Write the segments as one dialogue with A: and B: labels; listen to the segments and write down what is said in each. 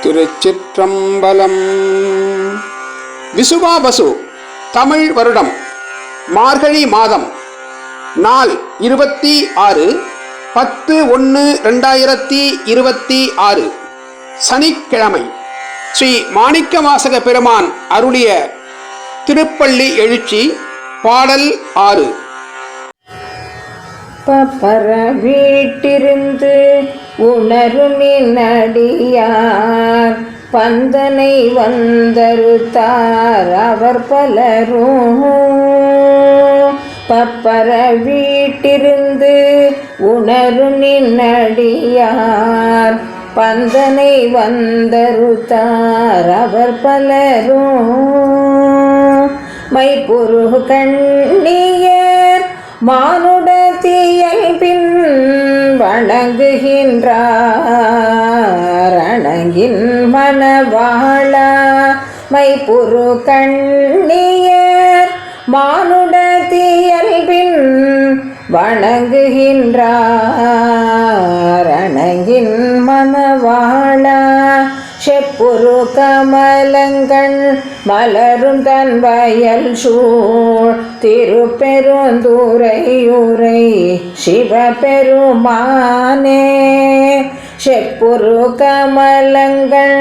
A: திருச்சிற்றம்பலம். விசுவாவசு தமிழ் வருடம் மார்கழி மாதம் நாள் 26/10/2026 சனிக்கிழமை ஸ்ரீ மாணிக்கவாசக பெருமான் அருளிய திருப்பள்ளி எழுச்சி பாடல் 6.
B: பப்பர வீட்டிருந்து உணருமின் அடியார் பந்தனை வந்தருத்தார் அவர் பலரும். பப்பர வீட்டிருந்து உணருமின் அடியார் பந்தனை வந்தருத்தார் அவர் பலரும். மைப்புரு கண்ணியர் மானுடத்தியல்பின் வணங்குகின்றார் அணங்கின் மணவாளா. மைப்புரு கண்ணியர் மானுடத்தியல்பின் வணங்குகின்றார் அணங்கின் மணவாளா. செப்புரு கமலங்கள் மலரும் தன் வயல் சூழ் திருப்பெருந்துறையுரை சிவபெருமானே. செப்புரு கமலங்கள்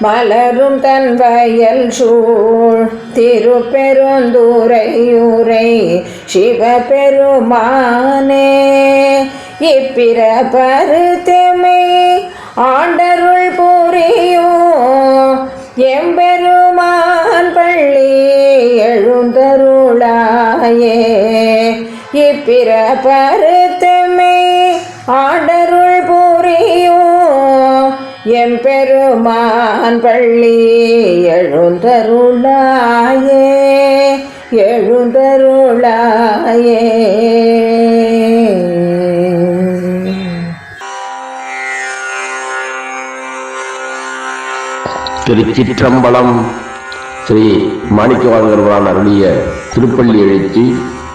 B: மலரும் தன் வயல் சூழ் திருப்பெருந்துறையுரை சிவபெருமானே. இப்பிற பருத்தமை ஆண்டருள் புரியும் எம்பெருமான் பள்ளி எழுந்தருளாயே. இப்பிற பருத்தமை ஆண்டருள் புரியும் எம்பெருமான் பள்ளி எழுந்தருளாயே எழுந்தருளாயே.
C: திருச்சிற்றம்பலம். ஸ்ரீ மாணிக்கவாசகர் அருளிய திருப்பள்ளி எழுச்சி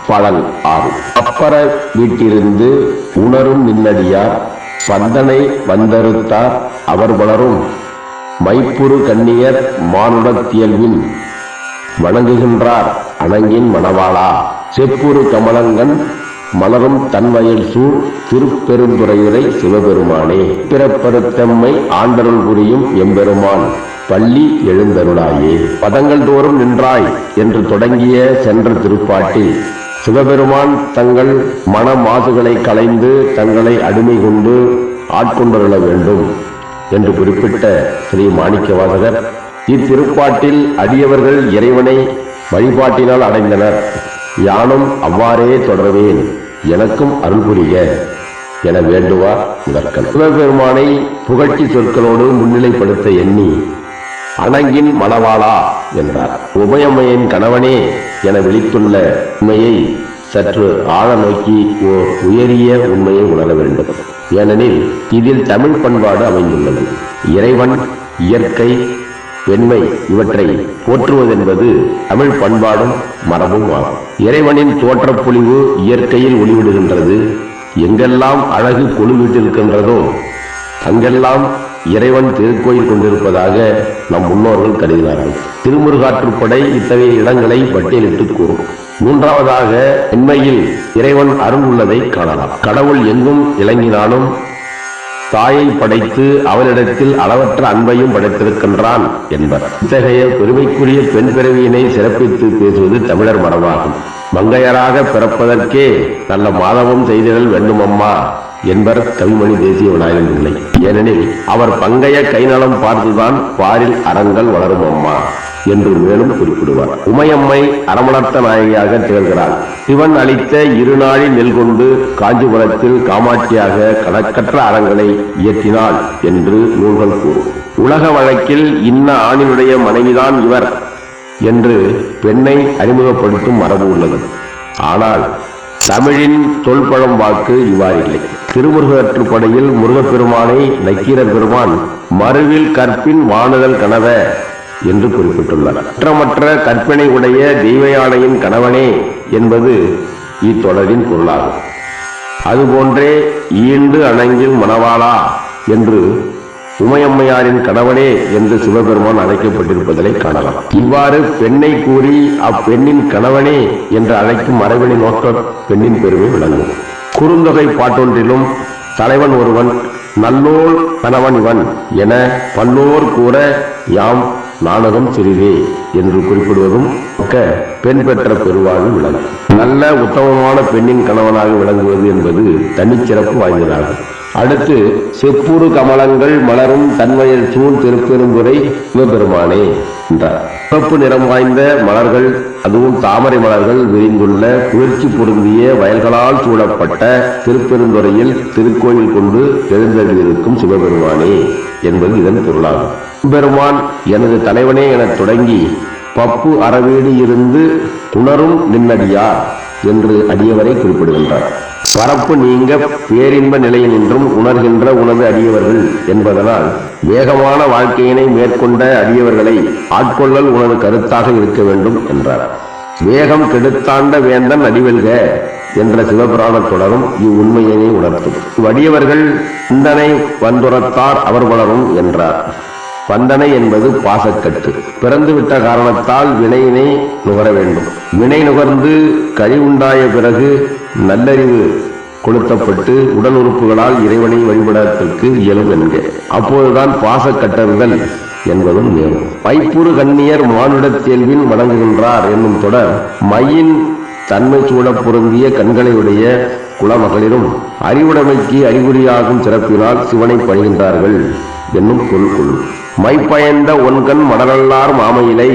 C: பாடல் 6. அப்பற வீட்டிருந்து உணரும் நின்னடியார் பந்தனை வந்தறுத்தார் அவர் பலரும். மைப்புரு கண்ணியர் மானுடத்தியல்வின் வணங்குகின்றார் அணங்கின் மணவாளா. செப்புரு கமலங்கன் மலரும் தன்வயல் சூழ் திருப்பெருந்துறையுரை சிவபெருமானே. பிறப்பருத்தம்மை ஆண்டருள் புரியும் எம்பெருமான் பள்ளி எழுந்தருளாயே. பதங்கள் தோறும் நின்றாய் என்று தொடங்கிய சென்ற திருப்பாட்டில் சிவபெருமான் தங்கள் மன மாசுகளை களைந்து தங்களை அடிமை கொண்டு ஆட்கொண்டருள வேண்டும் என்று குறிப்பிட்ட ஸ்ரீ மாணிக்கவாசகர் இத்திருப்பாட்டில் அடியவர்கள் இறைவனை வழிபாட்டினால் அடைந்தனர். யானும் அவ்வாறே தொடர்வேன், எனக்கும் அருள் புரிய என வேண்டுவார் முதற்கண். சிவபெருமானை புகழ்ச்சி சொற்களோடு முன்னிலைப்படுத்த எண்ணி அணங்கின் மணவாளா என்றார். உமையம்மையின் கணவனே என விழித்துள்ள உண்மையை சற்று ஆழ நோக்கி ஓர் உயரிய உண்மையை உணர வேண்டும். ஏனெனில் இதில் தமிழ் பண்பாடு அமைந்துள்ளது. இறைவன், இயற்கை, பெண்மை இவற்றை போற்றுவதென்பது தமிழ் பண்பாடும் மரபும் ஆகும். இறைவனின் தோற்றப்பொழிவு இயற்கையில் ஒளிவிடுகின்றது. எங்கெல்லாம் அழகு கொழுவிட்டிருக்கின்றதோ அங்கெல்லாம் இறைவன் திருக்கோயில் கொண்டிருப்பதாக நம் முன்னோர்கள் கருதினார்கள். திருமுருகாற்றுப்படை இத்தகைய இடங்களை பட்டியலிட்டு கூறும். மூன்றாவதாக பெண்மையில் இறைவன் அருள் உள்ளதை காணலாம். கடவுள் எங்கும் இலங்கினாலும் தாயை படைத்து அவளிடத்தில் அளவற்ற அன்பையும் படைத்திருக்கின்றான் என்பர். இத்தகைய பெருமைக்குரிய பெண் பிறவியினை சிறப்பித்து பேசுவது தமிழர் மரபாகும். மங்கையராக பிறப்பதற்கே நல்ல மாதவம் செய்திடல் வேண்டுமம்மா என்பர் கவிமணி தேசிய விநாயகன் பிள்ளை. ஏனெனில் அவர் பங்கைய கைநலம் பார்த்துதான் பாரில் அறங்கள் வளரும் அம்மா என்று மேலும் குறிப்பிடுவார். உமையம்மை அறமளர்த்த நாயகியாக திகழ்கிறார். சிவன் அளித்த இருநாழி நெல் கொண்டு காஞ்சிபுரத்தில் காமாட்சியாக கணக்கற்ற அறங்களை இயற்றினாள் என்று நூல்கள் கூறும். உலக வழக்கில் இன்ன ஆணினுடைய மனைவிதான் இவர் என்று பெண்ணை அறிமுகப்படுத்தும் மரபு உள்ளது. ஆனால் தமிழின் தொல்பழம் வாக்கு இவ்வாறில்லை. திருமுருகாற்றுப்படையில் முருகப்பெருமானை நக்கீரர் பெருமான் மறுவில் கற்பின் வாணுதல் கனவ என்று குறிப்பிட்டுள்ளார். குற்றமற்ற கற்பனை உடைய தெய்வ யானையின் கணவனே என்பது இத்தொடரின் பொருளாகும். அதுபோன்றே ஈண்டு அணங்கில் மணவாளா என்று உமையம்மையாரின் கணவனே என்று சிவபெருமான் அழைக்கப்பட்டிருப்பதை காணலாம். இவ்வாறு பெண்ணை கூறி அப்பெண்ணின் கணவனே என்று அழைக்கும் மரபினை நோக்க பெண்ணின் பெருமை விளங்கும். குறுந்தொகை பாட்டொன்றிலும் தலைவன் ஒருவன் நல்லோர் கணவன் இவன் என பல்லோர் கூற யாம் நாடகம் சிறிதே என்று குறிப்பிடுவதும் பெண் பெற்ற பெருவாழ்வு விளங்கும். நல்ல உத்தமமான பெண்ணின் கணவனாக விளங்குவது என்பது தனிச்சிறப்பு வாய்ந்ததாகும். அடுத்து செப்புறு கமலங்கள் மலரும் தன்மையில் சூழ் திருப்பெருந்துறை சிவபெருமானே என்றார். சிவப்பு நிறம் வாய்ந்த மலர்கள், அதுவும் தாமரை மலர்கள் விரிந்துள்ள குளிர்ச்சி பொருந்திய வயல்களால் சூழப்பட்ட திருப்பெருந்துறையில் திருக்கோயில் கொண்டு எழுந்தெழுந்திருக்கும் சிவபெருமானே என்பது இதன் பொருளாகும். சிவபெருமான் எனது தலைவனே என தொடங்கி பப்பு அறவீடு இருந்து உணரும் நின்னடியார் என்று அடியவரை குறிப்பிடுகின்றார். பரப்பு நீங்க பேரின்ப நிலையினின்றும் உணர்கின்ற உனது அடியவர்கள் என்பதனால் வேகமான வாழ்க்கையினை மேற்கொண்ட அடியவர்களை ஆட்கொள்ளல் உனது கருத்தாக இருக்க வேண்டும் என்றார். வேகம் கெடுத்தாண்ட வேந்தன் அடிவெல்க என்ற சிவபுராண தொடரும் இவ்வுண்மையினை உணர்த்தும். வடியவர்கள் சிந்தனை வந்துரத்தார் அவர் வளரும் என்றார். பந்தனை என்பது பாசக்கட்டு. பிறந்துவிட்ட காரணத்தால் வினையினை நுகர வேண்டும். வினை நுகர்ந்து கழிவுண்டாய பிறகு நல்லறிவு கொளுத்தப்பட்டு உடல் உறுப்புகளால் இறைவனை வழிபடத்திற்கு இயலும் என்க. அப்போதுதான் பாசக்கட்டறுதல் என்பதும் நேரும். மைப்புறு கண்ணியர் மானுடத்தேல்வின் வணங்குகின்றார் என்னும் தொடர் மையின் தன்மை சூழ பொருந்திய கண்களையுடைய குலமகளிரும் அறிவுடைமைக்கு அறிகுறியாகும் சிறப்பினால் சிவனை பணிகின்றார்கள் என்னும் பொருள் கொள்ளும். மைப்பயந்த ஒன்கண் மடலல்லார் மாமையிலை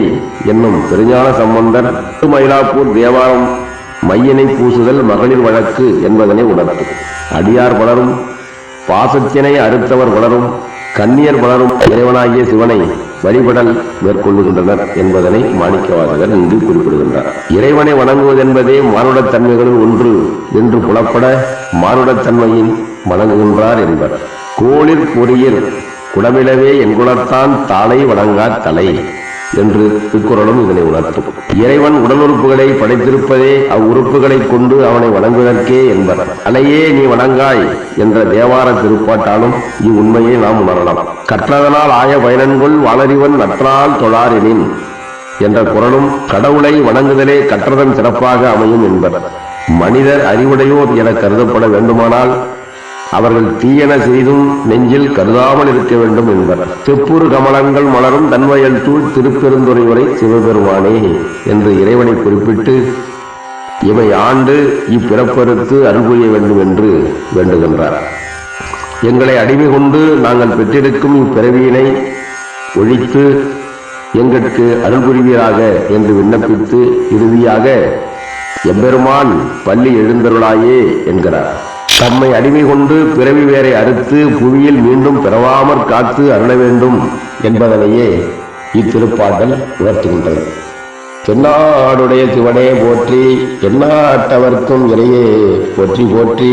C: என்னும் திருஞான சம்பந்தர் மயிலாப்பூர் தேவாரம் மையினை பூசுதல் மகளிர் வழக்கு என்பதனை உணர்த்தும். அடியார் பலரும் பாசத்தினை அறுத்தவர் பலரும் கன்னியர் பலரும் இறைவனாகிய சிவனை வழிபடல் மேற்கொள்ளுகின்றனர் என்பதனை மாணிக்கவாசகர் இங்கு குறிப்பிடுகின்றார். இறைவனை வணங்குவதென்பதே மானுடத் தன்மைகளில் ஒன்று என்று புலப்பட மானுடத்தன்மையின் வணங்குகின்றார் என்பர். கோளிர் பொறியிர் குடமிலவே என்குலத்தான் தாளை வணங்கா தலை என்று திருக்குறளும் இதனை உணர்த்தும். இறைவன் உடல் உறுப்புகளை படைத்திருப்பதே அவ்வுறுப்புகளை கொண்டு அவனை வணங்குவதற்கே என்பர். அலையே நீ வணங்காய் என்ற தேவார திருப்பாட்டாலும் இவ்வுண்மையை நாம் உணரலாம். கற்றதனால் ஆய பயனன்கொள் வாளறிவன் நற்றால் தொழாரெனின் என்ற குறளும் கடவுளை வணங்குதலே கற்றதன் சிறப்பாக அமையும் என்பர். மனிதர் அறிவுடையோர் என கருதப்பட வேண்டுமானால் அவர்கள் தீயன செய்தும் நெஞ்சில் கருதாமல் இருக்க வேண்டும் என்பர். செப்புறு கமலங்கள் மலரும் தன்வயல் சூழ் திருப்பெருந்துறை வரை சிவபெருமானே என்று இறைவனை குறிப்பிட்டு இவை ஆண்டு இப்பிறப்பறுத்து அருள் புரிய வேண்டும் என்று வேண்டுகின்றார். எங்களை அடிமை கொண்டு நாங்கள் பெற்றிருக்கும் இப்பிறவியினை ஒழித்து எங்களுக்கு அருள் புரிவீராக என்று விண்ணப்பித்து இறுதியாக எம்பெருமான் பள்ளி எழுந்தருளாயே என்கிறார். தம்மை அடிமை கொண்டு பிறவி வேரை அறுத்து புவியில் மீண்டும் பிறவாமற் காத்து அருள வேண்டும் என்பதனையே இத்திருப்பாடல் உணர்த்துகின்றது. தென்னாடுடைய சிவனே போற்றி, எந்நாட்டவர்க்கும் இறையே போற்றி போற்றி.